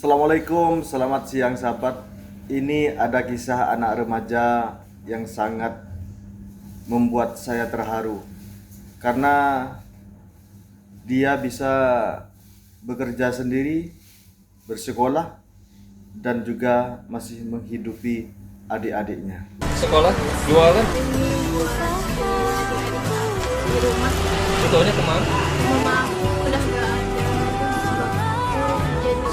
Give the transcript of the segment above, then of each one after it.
Assalamualaikum, selamat siang sahabat. Ini ada kisah anak remaja yang sangat membuat saya terharu karena dia bisa bekerja sendiri, bersekolah, dan juga masih menghidupi adik-adiknya. Sekolah, jualan, Di rumah contohnya kemana? mama aku udah nggak ada jadi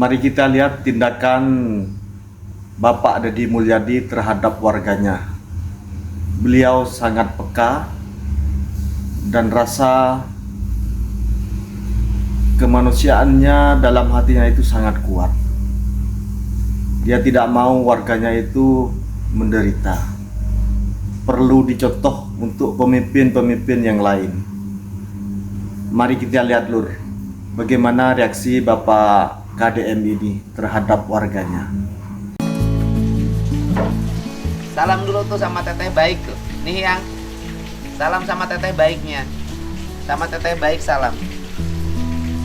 Mari kita lihat tindakan Bapak Deddy Mulyadi terhadap warganya. Beliau sangat peka dan rasa kemanusiaannya dalam hatinya itu sangat kuat. Dia tidak mau warganya itu menderita. Perlu dicontoh untuk pemimpin-pemimpin yang lain. Mari kita lihat Lur, bagaimana reaksi Bapak KDM ini terhadap warganya. Salam dulu tuh sama teteh baik tuh. Nih yang salam sama teteh baiknya. Sama teteh baik salam.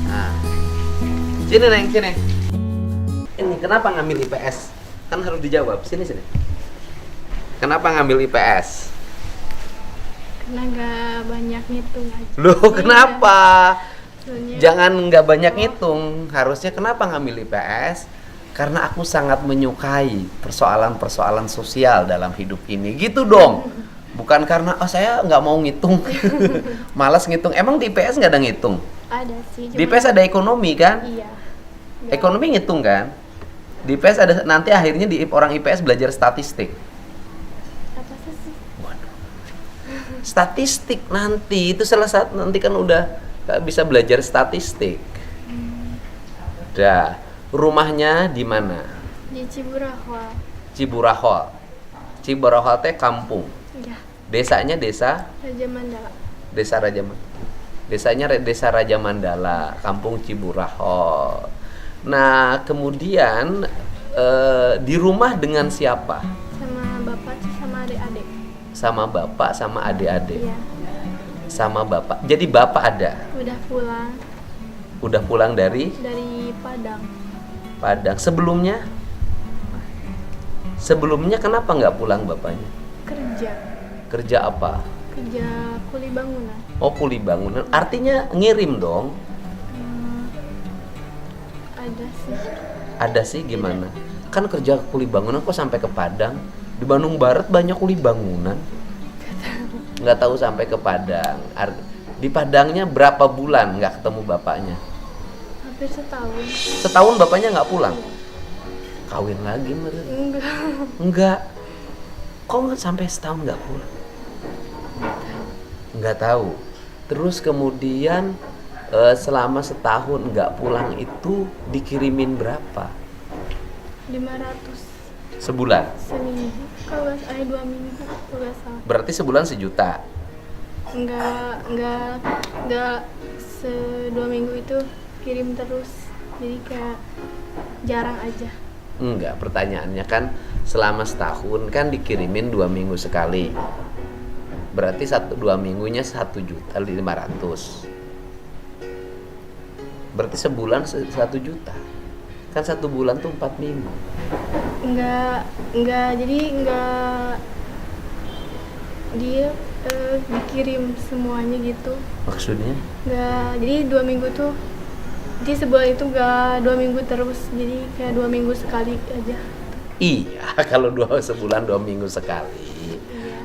Nah. Sini Neng, sini. Ini kenapa ngambil IPS? Kan harus dijawab. Sini. Kenapa ngambil IPS? karena nggak banyak ngitung aja. Loh, kenapa? Soalnya Jangan nggak banyak ngitung. Harusnya kenapa ngambil IPS? Karena aku sangat menyukai persoalan-persoalan sosial dalam hidup ini. Gitu dong. Bukan karena saya nggak mau ngitung. Malas ngitung. Emang di IPS nggak ada ngitung? ada sih Di IPS ada ekonomi kan? iya. Ekonomi ngitung kan? Di IPS ada, nanti akhirnya orang IPS belajar statistik. Apa sih? Waduh. Statistik nanti itu salah satu, nanti kan udah nggak bisa belajar statistik. Dah, rumahnya di mana? Di Ciburahwa. Ciburahol. Ciburahol teh kampung. Ya, Desanya desa Raja Mandala. Desa Raja Desanya Desa Raja Mandala, Kampung Ciburahol. Nah, kemudian di rumah dengan siapa? Sama bapak sih sama adik-adik. Sama bapak sama adik-adik. Iya. Sama bapak. Jadi bapak ada. Udah pulang Udah pulang dari dari Padang. Padang. Sebelumnya kenapa nggak pulang bapaknya? Kerja. Kerja apa? Kerja kuli bangunan. Oh, kuli bangunan. Artinya ngirim dong. Ada sih. Ada sih gimana? Kan kerja kuli bangunan kok sampai ke Padang? Di Bandung Barat banyak kuli bangunan. Nggak tahu sampai ke Padang. Di Padangnya berapa bulan nggak ketemu bapaknya? Hampir setahun. Setahun bapaknya nggak pulang? Kawin lagi meren? Enggak. Enggak. Kok nggak sampai setahun nggak pulang? Nggak tahu. Terus kemudian selama setahun nggak pulang itu dikirimin berapa? 500 Sebulan? seminggu. Kalau nggak salah 2 minggu. Kalau nggak salah. Berarti sebulan 1 juta. Enggak 2 minggu itu kirim terus. Jadi kayak jarang aja. Enggak, pertanyaannya kan selama setahun kan dikirimin 2 minggu sekali. Berarti 2 minggunya 1.500.000. Berarti sebulan 1 juta. Kan 1 bulan tuh 4 minggu. Jadi enggak dia dikirim semuanya gitu. Maksudnya? Enggak, jadi 2 minggu tuh. Jadi sebulan itu enggak 2 minggu terus. Jadi kayak 2 minggu sekali aja. Iya, kalau sebulan 2 minggu sekali. Iya.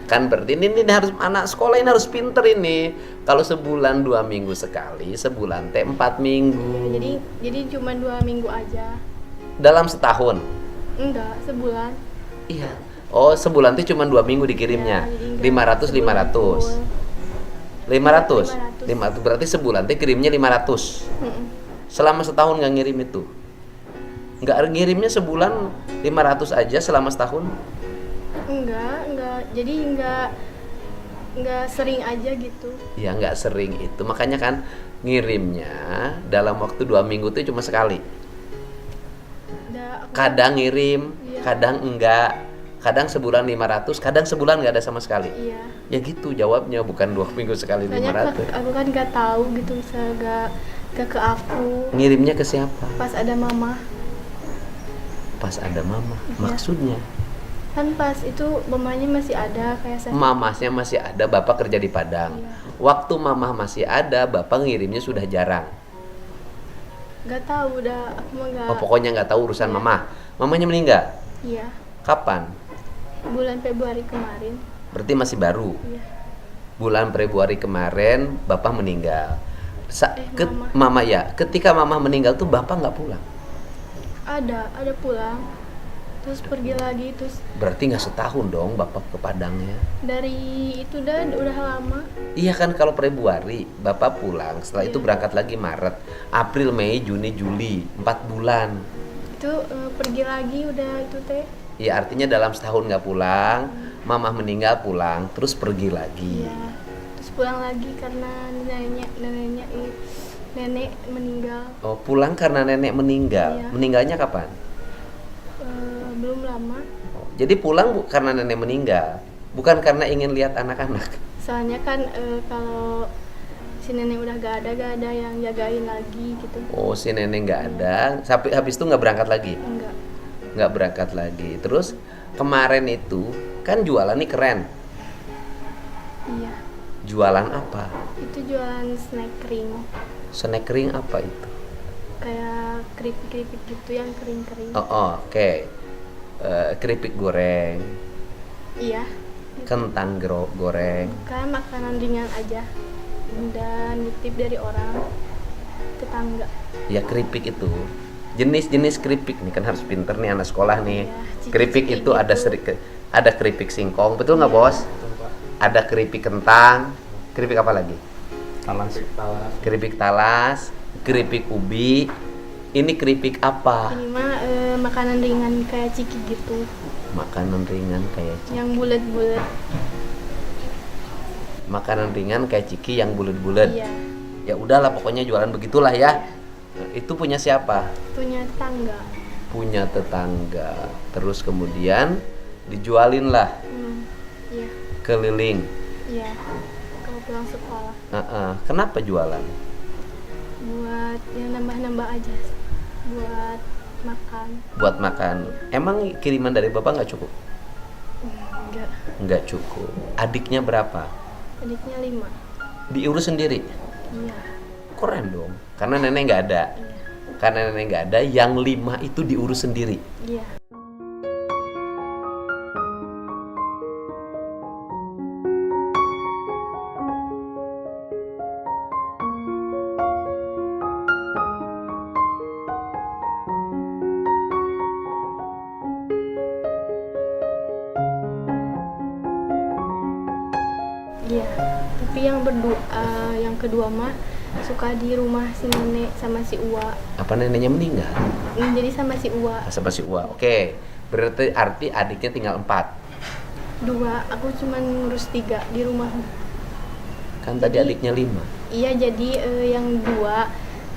Kan berarti ini harus anak sekolah ini harus pinter ini. Kalau sebulan 2 minggu sekali, sebulan teh 4 minggu. Jadi cuma 2 minggu aja. Dalam setahun. Enggak, sebulan. Iya. Oh, sebulan tuh cuma 2 minggu dikirimnya. Ya, jadi enggak 500. sebulan 500. 500. 500 berarti sebulan tuh kirimnya 500. full. Mm-mm. Selama setahun nggak ngirim itu. Nggak ngirimnya sebulan 500 aja selama setahun. Enggak. Jadi enggak nggak sering aja gitu. Ya nggak sering itu, makanya kan ngirimnya dalam waktu 2 minggu tuh cuma sekali. Kadang ngirim, Iya. kadang enggak, kadang sebulan 500, kadang sebulan nggak ada sama sekali. Iya. Ya gitu jawabnya, bukan 2 minggu sekali Soalnya 500. aku kan nggak tahu gitu, bisa nggak ke aku. Ngirimnya ke siapa? Pas ada mama, Pas ada mama. Iya. Maksudnya kan pas itu mamanya masih ada kayak saya. mamasnya masih ada, bapak kerja di Padang. Iya. Waktu mamah masih ada, bapak ngirimnya sudah jarang. Nggak tahu, udah aku mah nggak. Oh, pokoknya nggak tahu urusan Iya. mamah. Mamanya meninggal. Iya. Kapan? Bulan Februari kemarin. Berarti masih baru. Iya. Bulan Februari kemarin bapak meninggal. Mama. Mama ya. Ketika mama meninggal tuh bapak nggak pulang. Ada pulang. Terus pergi lagi, terus Berarti nggak setahun dong bapak ke Padangnya. dari itu udah lama. Iya kan, kalau Februari bapak pulang. Setelah itu Iya. berangkat lagi Maret, April, Mei, Juni, Juli, 4 bulan. Itu pergi lagi udah itu teh. Ya artinya dalam setahun nggak pulang, mamah meninggal pulang, terus pergi lagi. Iya. Terus pulang lagi karena nenek meninggal. Oh, pulang karena nenek meninggal. Iya. Meninggalnya kapan? Belum lama. Oh, jadi pulang karena nenek meninggal, bukan karena ingin lihat anak-anak. Soalnya kan kalau si nenek udah gak ada yang jagain lagi gitu. Oh, si nenek nggak ada, sampai habis itu nggak berangkat lagi, Enggak. nggak berangkat lagi. Terus kemarin itu kan jualan nih keren. Iya. Jualan apa? Itu jualan snack kering. Snack kering apa itu? Kayak keripik-keripik gitu yang kering-kering. Oh, oke. Keripik goreng, Iya. kentang goreng. Bukan makanan ringan aja. Dan nitip dari orang tetangga. Ya keripik itu jenis-jenis keripik nih kan harus pinter nih anak sekolah nih. Iya, ciki-ciki Keripik itu gitu. ada keripik singkong, betul nggak Iya. bos? Ada keripik kentang, keripik apa lagi? Keripik talas, keripik ubi. Ini keripik apa? Ini mah makanan ringan kayak ciki gitu. Makanan ringan kayak Yang bulat-bulat. makanan ringan kayak ciki yang bulat-bulat. Iya. Ya udahlah pokoknya jualan begitulah ya. Itu punya siapa? Punya tetangga. Punya tetangga. Terus kemudian dijualin lah Iya. keliling. Iya. Kalau pulang sekolah. Kenapa jualan? Buat yang nambah-nambah aja. Buat makan. Buat makan. Emang kiriman dari bapak nggak cukup? Enggak. Nggak cukup. Adiknya berapa? Adiknya 5. Diurus sendiri? Iya. Keren dong. Karena nenek nggak ada. Iya. Karena nenek nggak ada, yang 5 itu diurus sendiri. Iya. Iya. Tapi yang kedua mah suka di rumah si nenek sama si Uwa. Apa neneknya meninggal? Jadi sama si Uwa. Sama si Uwa. Oke. Berarti adiknya tinggal 4. 2, aku cuma ngurus 3 di rumah. Kan tadi Jadi- adiknya 5. Iya, jadi yang 2.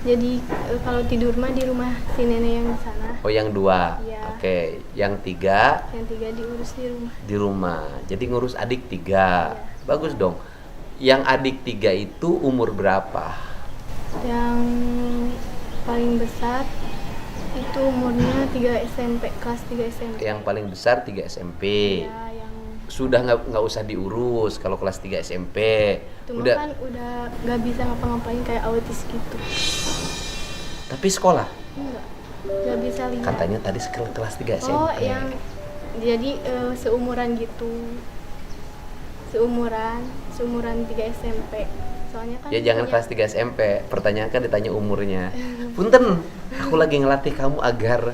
Jadi kalau tidur mah di rumah si nenek yang di sana. Oh, yang 2. Iya. Oke. Yang 3 Yang 3 diurus di rumah. di rumah. Jadi ngurus adik 3. Iya. Bagus dong. Yang adik 3 itu umur berapa? Yang paling besar itu umurnya 3 SMP, kelas 3 SMP. Yang paling besar 3 SMP. Ya, yang Sudah nggak usah diurus kalau kelas 3 SMP. itu mah kan udah nggak bisa ngapa-ngapain kayak autis gitu. Tapi sekolah. Nggak bisa lihat. Katanya tadi kelas 3 SMP. Oh, yang jadi seumuran gitu. Seumuran 3 SMP. Soalnya kan Ya jangan punya- kelas 3 SMP. Pertanyaan kan ditanya umurnya. Punten, aku lagi ngelatih kamu agar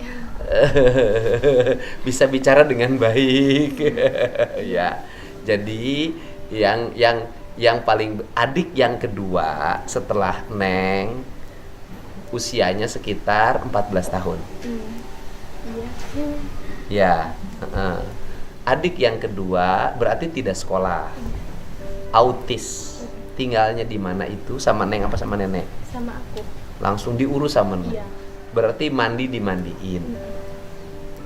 bisa bicara dengan baik. Ya. Jadi yang paling adik yang kedua setelah Neng usianya sekitar 14 tahun. Iya. Ya. Adik yang kedua berarti tidak sekolah. autis. Tinggalnya di mana itu? Sama Neng apa sama nenek? Sama aku. Langsung diurus sama Neng. Iya. Berarti mandi dimandiin.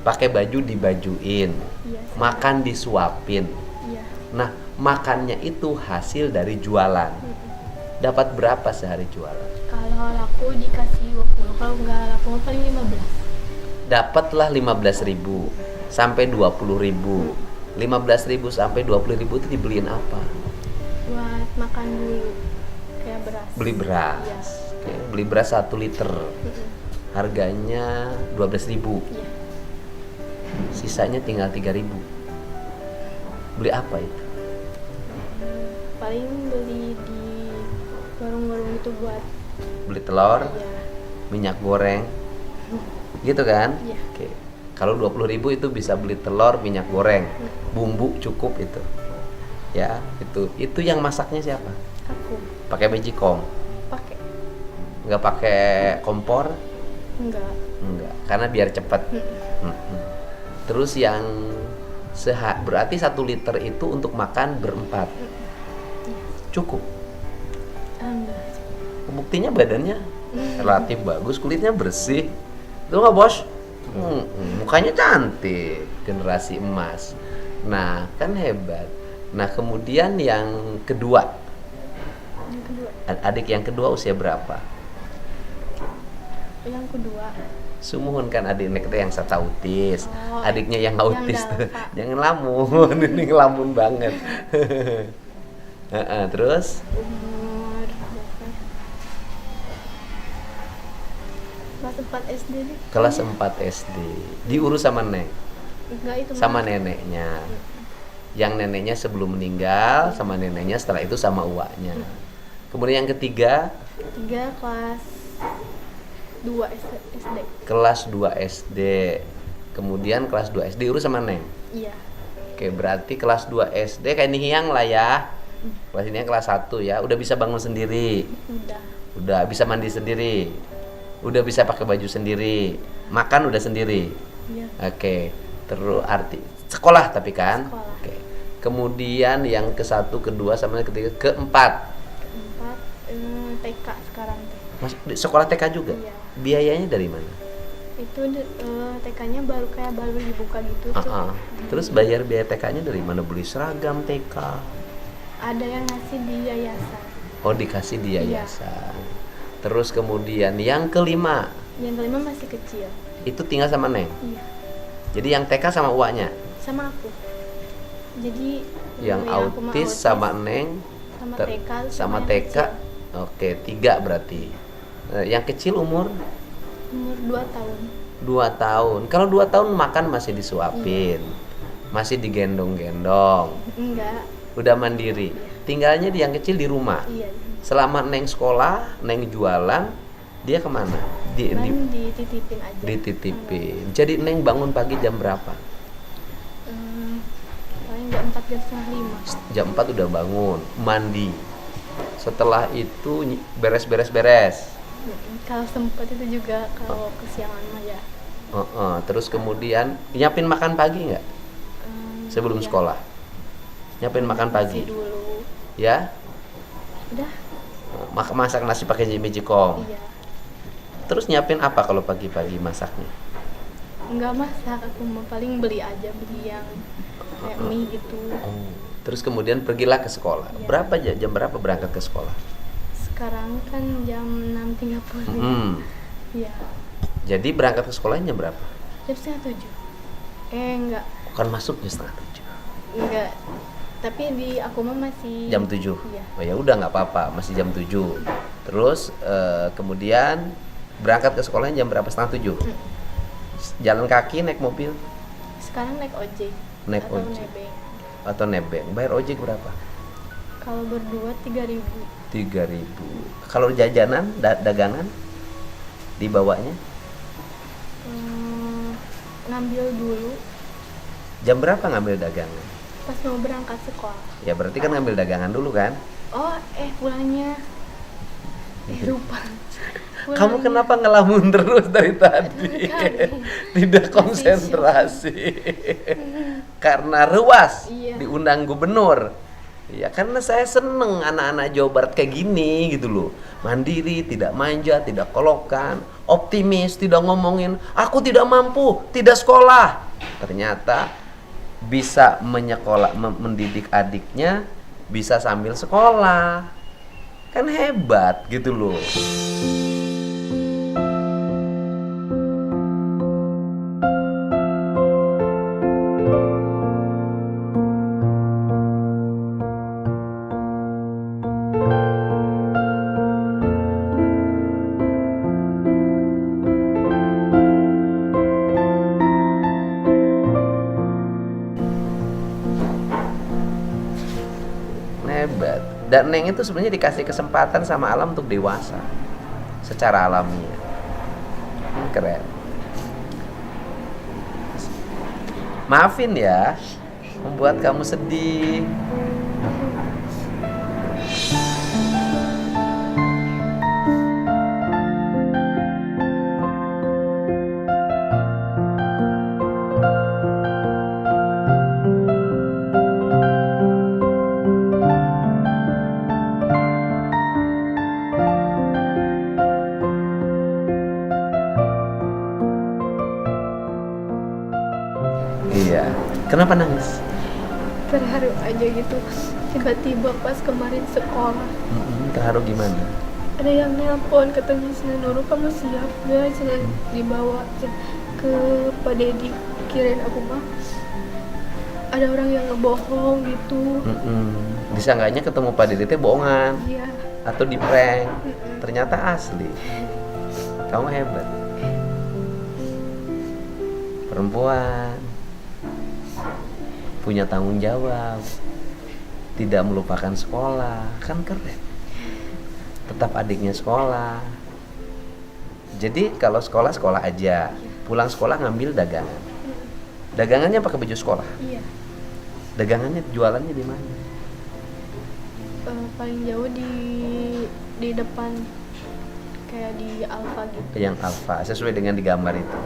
Pakai baju dibajuin. Iya. Makan disuapin. Iya. Nah, makannya itu hasil dari jualan. Dapat berapa sehari jualan? Kalau laku dikasih 20, kalau nggak laku paling 15. Dapatlah 15.000 sampai 20.000. 15.000 sampai 20.000 itu dibeliin apa? Buat makan dulu, kayak beras. Beli beras. Iya. Oke, beli beras 1 liter. Harganya 12.000. Iya. Sisanya tinggal 3.000. Beli apa itu? Paling beli di warung-warung itu buat Beli telur, ya. minyak goreng. Gitu kan? Iya. Oke. Kalau 20.000 itu bisa beli telur, minyak goreng, bumbu cukup itu. Ya, itu yang masaknya siapa? Aku Pakai magicom? pakai. Nggak pakai kompor? Enggak. Enggak, karena biar cepat. Terus yang berarti 1 liter itu untuk makan berempat. Cukup. Enggak. Buktinya badannya relatif bagus, kulitnya bersih. Itu nggak bos? Mukanya cantik, generasi emas. Nah, kan hebat. Nah, kemudian yang kedua, Yang kedua. adik yang kedua usia berapa? Yang kedua. Sumuhun kan adik nek teh yang satu autis, Oh, adiknya yang yang autis. Dalfa. Jangan lamun, ini ngelamun banget. Terus Umur berapa? Kelas 4 SD deh. kelas 4 SD diurus sama Neng, Enggak itu sama mah. neneknya. Yang neneknya sebelum meninggal, sama neneknya setelah itu sama uaknya. Kemudian yang ketiga, 3 kelas 2 SD. kelas 2 SD. Kemudian kelas 2 SD urus sama Neng. Iya. Oke, berarti kelas 2 SD kayak Nihiang lah ya. Kelas ini kelas 1 ya, udah bisa bangun sendiri. Udah. Udah bisa mandi sendiri. Udah bisa pakai baju sendiri. Makan udah sendiri. Iya. Oke. Terus arti sekolah tapi kan? Sekolah. Oke. Kemudian yang ke-1, ke-2 sama yang ketiga, ke-4. Keempat TK sekarang teh. Masuk di sekolah TK juga? Iya. Biayanya dari mana? Itu TK-nya baru dibuka gitu tuh. Terus bayar biaya TK-nya dari mana? Beli seragam TK? Ada yang ngasih di yayasan. Oh, dikasih di Iya. yayasan. Terus kemudian yang kelima, Yang kelima masih kecil. itu tinggal sama Neng. Iya. Jadi yang TK sama uaknya? Sama aku. Jadi Yang aku mah autis sama Neng sama ter- TK sama yang TK. kecil. Oke, 3 berarti. Yang kecil umur Umur 2 tahun. 2 tahun. Kalau 2 tahun makan masih disuapin. Masih digendong-gendong. Enggak. Udah mandiri. Tinggalnya yang kecil di rumah. Iya. Selama Neng sekolah, Neng jualan, dia kemana? Paling dititipin aja. Dititipin. Jadi Neng bangun pagi jam berapa? Paling jam 4 jam setengah 5. Jam 4 udah bangun, mandi. Setelah itu beres-beres-beres. Kalau sempat itu juga kalau kesiangan mah ya. Terus kemudian nyiapin makan pagi nggak sebelum Iya. sekolah? Nyiapin makan pagi, Nasi dulu. ya? Udah. Masak nasi pakai magicom. Iya. Terus nyiapin apa kalau pagi-pagi masaknya? Enggak masak, aku mau paling beli aja, beli yang kayak mie gitu. Oh. Terus kemudian pergilah ke sekolah. Iya. Berapa jam berapa berangkat ke sekolah? Sekarang kan jam 6.30. Iya. Jadi berangkat ke sekolahnya jam berapa? Jam setengah 7. Enggak. Bukan masuknya setengah 7. Enggak. Tapi di aku mah masih Jam 7. Iya. Oh ya udah nggak apa-apa, masih jam 7. Terus kemudian berangkat ke sekolahnya jam berapa? Setengah 7. Jalan kaki, naik mobil, Sekarang naik ojek. Naik atau ojek. nebeng. atau nebeng. Bayar ojek berapa? Kalau berdua 3.000. 3.000. Kalau jajanan, dagangan dibawanya Ngambil dulu jam berapa ngambil dagangan? pas mau berangkat sekolah. Ya berarti kan ngambil dagangan dulu kan? Oh, pulangnya lupa. Kamu kenapa ngelamun terus dari tadi? Tidak konsentrasi. Karena ruas Iya. diundang gubernur. Ya karena saya seneng anak-anak Jawa Barat kayak gini gitu loh. Mandiri, tidak manja, tidak kolokan, optimis, tidak ngomongin aku tidak mampu, tidak sekolah. Ternyata bisa mendidik adiknya, bisa sambil sekolah. Kan hebat gitu loh. Hebat. Dan Neng itu sebenarnya dikasih kesempatan sama alam untuk dewasa secara alamiah. Keren. Maafin ya membuat kamu sedih. Iya. Kenapa nangis? Terharu aja gitu. Tiba-tiba pas kemarin sekolah Terharu gimana? ada yang nelpon katanya Sina Nurul kamu siap gak Sina dibawa ke Pak Dedi, kirain aku mah ada orang yang ngebohong gitu. Disangkanya ketemu Pak Dede teh bohongan Iya. atau di prank. Ternyata asli. Kamu hebat. Perempuan punya tanggung jawab, tidak melupakan sekolah, kan keren. Tetap adiknya sekolah. Jadi kalau sekolah aja, pulang sekolah ngambil dagangan. Dagangannya pakai baju sekolah. Iya. Dagangannya jualannya di mana? Paling jauh di depan kayak di Alfa gitu. Yang Alfa, sesuai dengan di gambar itu.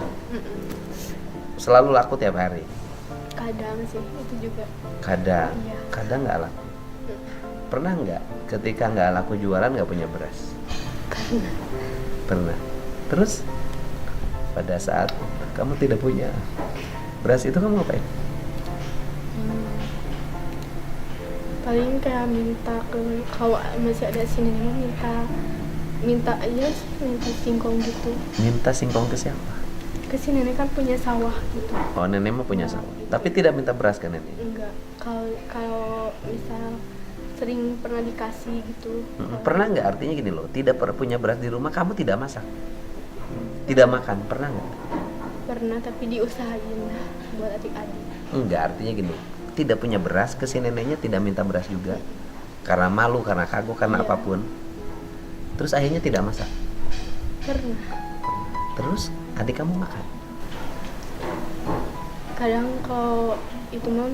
Selalu laku tiap hari. Kadang sih itu juga. Kadang, Iya. kadang nggak laku. Pernah nggak ketika nggak laku jualan nggak punya beras? Pernah. Terus pada saat kamu tidak punya beras itu kamu ngapain? Paling kayak minta ke kalau masih ada sini nih minta aja minta singkong gitu. Minta singkong ke siapa? Ke si nenek kan punya sawah gitu. Oh, nenek mah punya sawah. Tapi tidak minta beras ke nenek. Enggak. Kalau misal sering pernah dikasih gitu. Pernah nggak? Artinya gini loh, tidak punya beras di rumah, kamu tidak masak, tidak makan, pernah nggak? Pernah tapi diusahain lah buat adik-adik. Enggak, artinya gini, tidak punya beras, ke si neneknya tidak minta beras juga, karena malu, karena kagok, karena Iya. apapun. Terus akhirnya tidak masak. Pernah. Terus adik kamu makan. Kadang kalau itu mah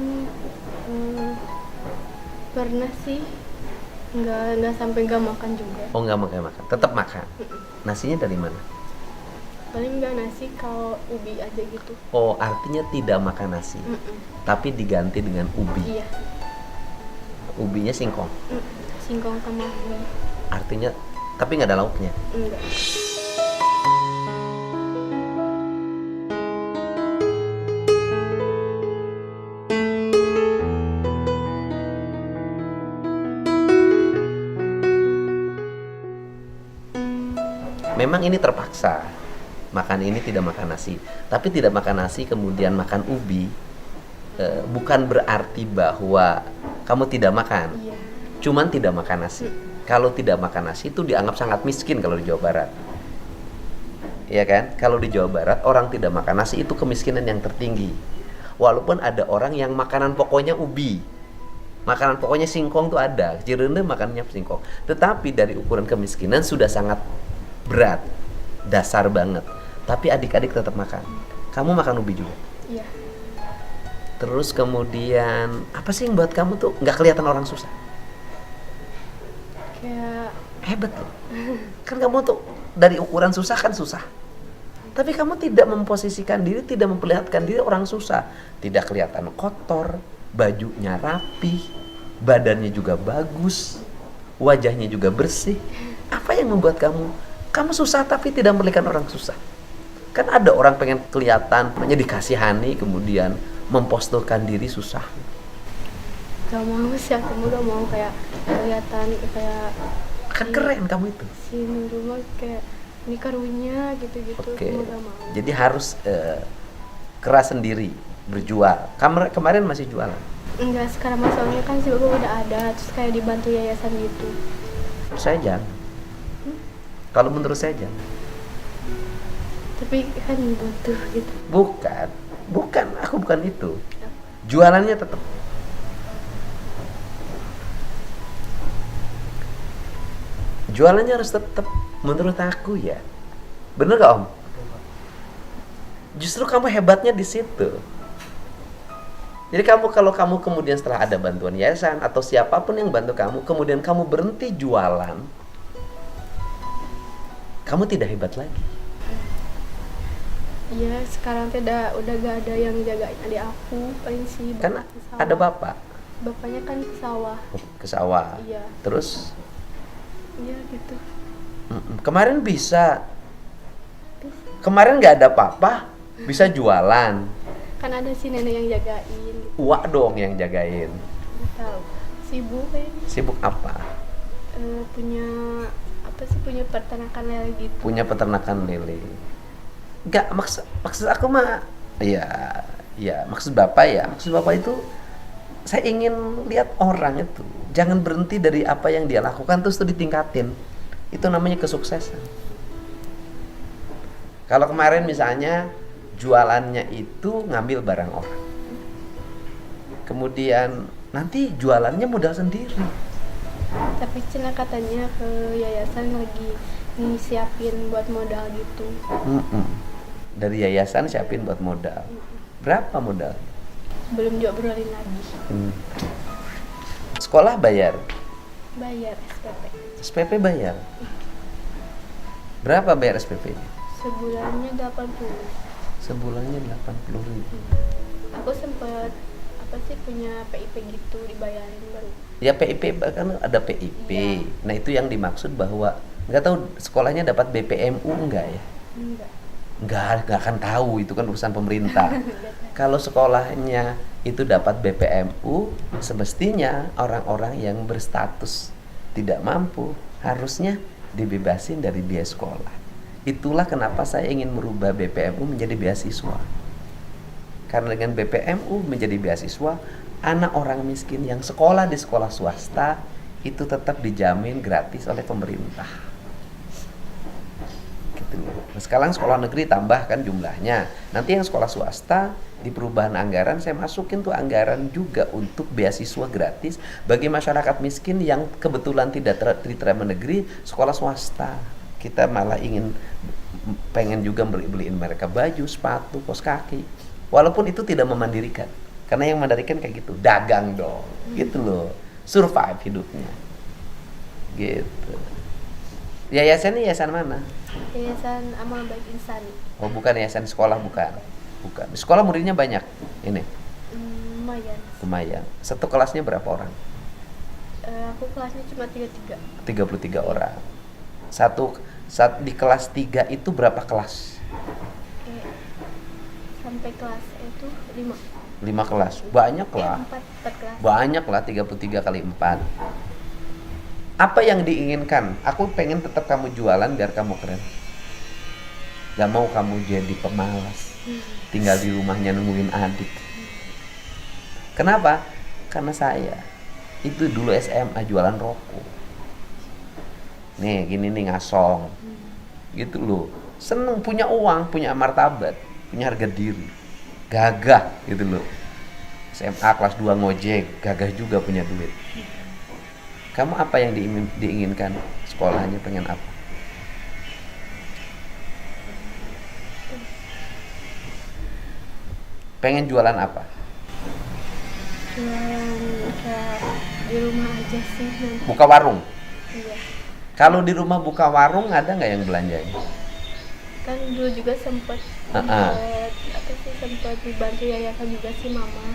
pernah sih nggak sampai nggak makan juga. Oh, nggak makan, tetap makan. Nasinya dari mana? Paling nggak nasi kalau ubi aja gitu. Oh, artinya tidak makan nasi, tapi diganti dengan ubi. Iya. Ubinya singkong. Singkong sama ubi. Artinya, tapi nggak ada lauknya. Enggak. Memang ini terpaksa. Makan ini tidak makan nasi. Tapi tidak makan nasi kemudian makan ubi, bukan berarti bahwa kamu tidak makan. Iya. Cuman tidak makan nasi. Kalau tidak makan nasi itu dianggap sangat miskin kalau di Jawa Barat. Iya kan? Kalau di Jawa Barat orang tidak makan nasi itu kemiskinan yang tertinggi. Walaupun ada orang yang makanan pokoknya ubi. Makanan pokoknya singkong tuh ada. Cirende makannya singkong. Tetapi dari ukuran kemiskinan sudah sangat berat. Dasar banget. Tapi adik-adik tetap makan. Kamu makan ubi juga? Iya. Terus kemudian apa sih yang buat kamu tuh nggak kelihatan orang susah? Kayak Hebat loh. Kan kamu tuh dari ukuran susah kan susah. Tapi kamu tidak memposisikan diri, tidak memperlihatkan diri orang susah. Tidak kelihatan kotor, bajunya rapi, badannya juga bagus, wajahnya juga bersih. Apa yang membuat kamu susah tapi tidak memilikan orang susah? Kan ada orang pengen kelihatan, pengen dikasihani, kemudian memposturkan diri susah. Gak mau sih, aku gak mau kayak kelihatan kayak Kan keren kamu itu. si Nurul mah kayak ini karunya gitu-gitu. Oke. Aku gak mau. Jadi harus keras sendiri, berjuang. Kemarin masih jualan. Enggak, sekarang masalahnya kan si Bapak udah ada, terus kayak dibantu yayasan gitu. Saya jangan. Kalau menurut saya jangan. Tapi kan butuh gitu. Bukan, aku bukan itu. Jualannya tetap. Jualannya harus tetap, menurut aku ya. Bener gak Om? Justru kamu hebatnya di situ. Jadi kalau kamu kemudian setelah ada bantuan yayasan atau siapapun yang bantu kamu, kemudian kamu berhenti jualan, kamu tidak hebat lagi. Iya, sekarang udah gak ada yang jagain adik aku, paling si bapak Kan ke sawah. ada bapak Bapaknya kan ke sawah. ke sawah. Iya. Terus Iya gitu. kemarin kemarin nggak ada papa, bisa jualan. Kan ada si nenek yang jagain gitu. Uak dong yang jagain. Nggak tahu. Sibuk kayaknya. Sibuk apa? Punya apa sih, punya peternakan lele gitu. Punya peternakan lele. Nggak, maksud aku mah ya maksud bapak itu saya ingin lihat orang itu jangan berhenti dari apa yang dia lakukan terus itu ditingkatin. Itu namanya kesuksesan. Kalau kemarin misalnya jualannya itu ngambil barang orang, kemudian nanti jualannya modal sendiri. Tapi Cina katanya ke yayasan lagi siapin buat modal gitu. Dari yayasan siapin buat modal. Berapa modal? Belum diobrolin lagi. Sekolah bayar, Bayar SPP. SPP bayar. Berapa bayar SPP-nya? Sebulannya 80. Sebulannya 80.000. Aku sempet apa sih punya PIP gitu, dibayarin baru. Ya PIP, kan ada PIP. Iya. Nah itu yang dimaksud bahwa nggak tahu sekolahnya dapat BPMU enggak ya? Enggak. Nggak akan tahu, itu kan urusan pemerintah. Kalau sekolahnya itu dapat BPMU, semestinya orang-orang yang berstatus tidak mampu harusnya dibebasin dari biaya sekolah. Itulah kenapa saya ingin merubah BPMU menjadi beasiswa. Karena dengan BPMU menjadi beasiswa, anak orang miskin yang sekolah di sekolah swasta itu tetap dijamin gratis oleh pemerintah. Gitu loh. Nah, sekarang sekolah negeri tambahkan jumlahnya. Nanti yang sekolah swasta di perubahan anggaran saya masukin tuh anggaran juga untuk beasiswa gratis bagi masyarakat miskin yang kebetulan tidak diterima negeri sekolah swasta. Kita malah pengen juga beliin mereka baju, sepatu, kaos kaki. Walaupun itu tidak memandirikan. Karena yang mandirikan kayak gitu, dagang dong. Gitu loh. Survive hidupnya. Gitu. Yayasan ini yayasan mana? Yayasan Amal Baik Insani. Oh, bukan yayasan sekolah, bukan. Bukan. Di sekolah muridnya banyak. Ini. Lumayan. Lumayan. Satu kelasnya berapa orang? Aku kelasnya cuma 33. 33 orang. Saat di kelas 3 itu berapa kelas? Sampai kelas itu 5. 5 kelas. Banyak lah. 4 kelas. Banyak lah, 33 kali 4. Apa yang diinginkan? Aku pengen tetap kamu jualan biar kamu keren. Gak mau kamu jadi pemalas, tinggal di rumahnya nungguin adik. Kenapa? Karena saya itu dulu SMA jualan rokok. Nih gini nih ngasong. Gitu loh. Seneng, punya uang, punya martabat, punya harga diri. Gagah gitu loh. SMA kelas 2 ngojek, gagah juga punya duit. Kamu apa yang diinginkan? Sekolahnya pengen apa? Pengen jualan apa? Jualan kayak di rumah aja sih nanti. Buka warung. Iya. Kalau di rumah buka warung ada nggak yang belanjanya? kan dulu juga sempat sempat dibantu yayasan juga sih mama.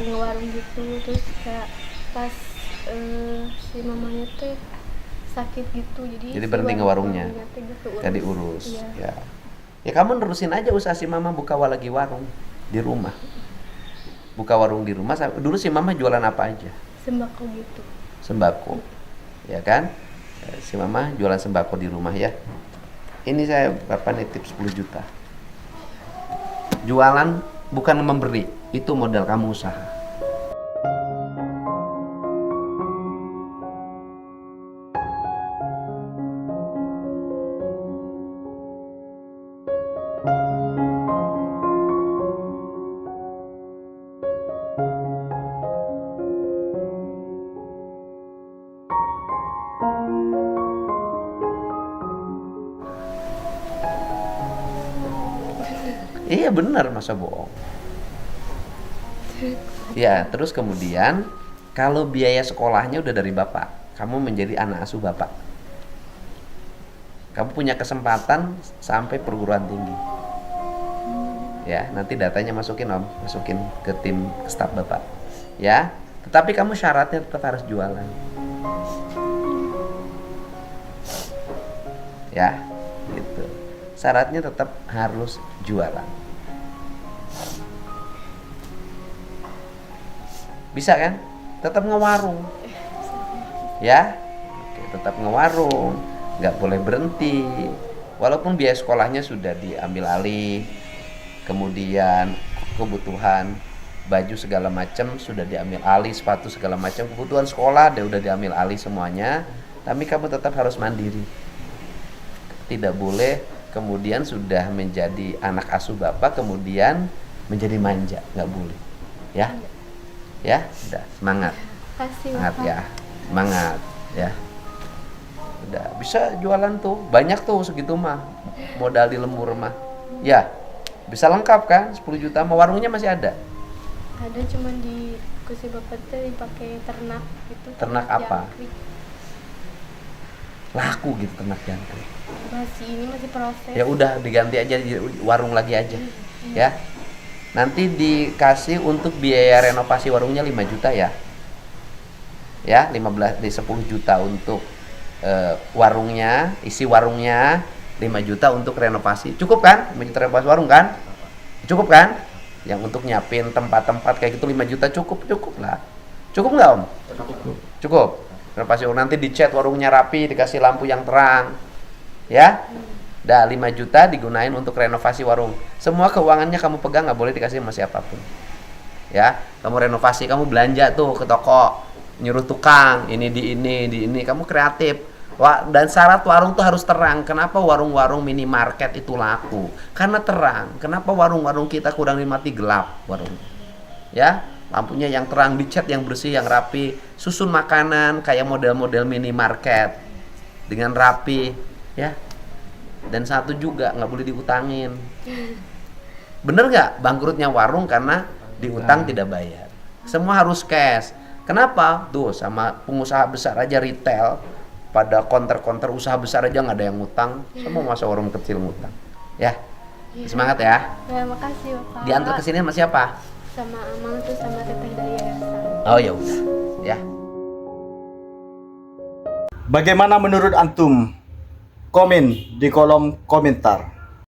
Ngewarung gitu, terus kayak pas si mamanya teh sakit gitu, jadi berhenti ngewarungnya, gak diurus. Ya kamu nerusin aja usaha si mama buka lagi warung di rumah. Buka warung di rumah. Dulu si mama jualan apa aja? Sembako gitu. Sembako, ya kan? Si mama jualan sembako di rumah ya. Ini saya Bapak nitip 10 juta. Jualan bukan memberi, itu modal kamu usaha. Iya benar, masa bohong. Ya, terus kemudian kalau biaya sekolahnya udah dari bapak, kamu menjadi anak asuh bapak. Kamu punya kesempatan sampai perguruan tinggi. Ya, nanti datanya masukin Om, masukin ke tim staf bapak. Ya, tetapi kamu syaratnya tetap harus jualan. Ya, gitu. Syaratnya tetap harus jualan. Bisa kan? Tetap ngewarung. Ya? Oke, tetap ngewarung. Nggak boleh berhenti. Walaupun biaya sekolahnya sudah diambil alih. Kemudian kebutuhan baju segala macam sudah diambil alih, sepatu segala macam, kebutuhan sekolah udah diambil alih semuanya. Tapi kamu tetap harus mandiri. Tidak boleh kemudian sudah menjadi anak asuh bapak kemudian menjadi manja, nggak boleh. Ya? Ya, udah semangat. Semangat ya, semangat ya. Udah bisa jualan tuh, banyak tuh segitu mah modal di lembur mah. Ya, bisa lengkap kan 10 juta mah, warungnya masih ada. Ada, cuman di kursi bapak teh dipakai ternak gitu. Ternak apa? Jangkrik. Laku gitu ternak jangkrik. Masih proses. Ya udah diganti aja di warung lagi aja. Ya. Nanti dikasih untuk biaya renovasi warungnya 5 juta ya. Ya, 10 juta untuk warungnya, isi warungnya, 5 juta untuk renovasi. Cukup kan? 5 juta renovasi warung kan? Cukup kan? Yang untuk nyiapin tempat-tempat kayak gitu 5 juta cukup lah. Cukup nggak Om? Cukup. Renovasi warung, nanti dicat warungnya rapi, dikasih lampu yang terang. Ya? Dah 5 juta digunain untuk renovasi warung. Semua keuangannya kamu pegang, nggak boleh dikasih sama siapapun. Ya, kamu renovasi, kamu belanja tuh ke toko, nyuruh tukang, ini, kamu kreatif. Wah, dan syarat warung tuh harus terang. Kenapa warung-warung minimarket itu laku? Karena terang. Kenapa warung-warung kita kurang dimati gelap warung? Ya, lampunya yang terang, dicat yang bersih, yang rapi, susun makanan kayak model-model minimarket dengan rapi, ya. Dan satu juga nggak boleh diutangin. Bener nggak bangkrutnya warung karena diutang tidak bayar? Semua harus cash. Kenapa? Tuh sama pengusaha besar aja retail, pada counter usaha besar aja nggak ada yang ngutang. Semua masa warung kecil ngutang. Ya, semangat ya. Ya, makasih Bapak. Diantar ke sini sama siapa? Sama Amang tuh sama teteh dari yayasan. Oh ya udah, ya. Bagaimana menurut antum? Komen di kolom komentar.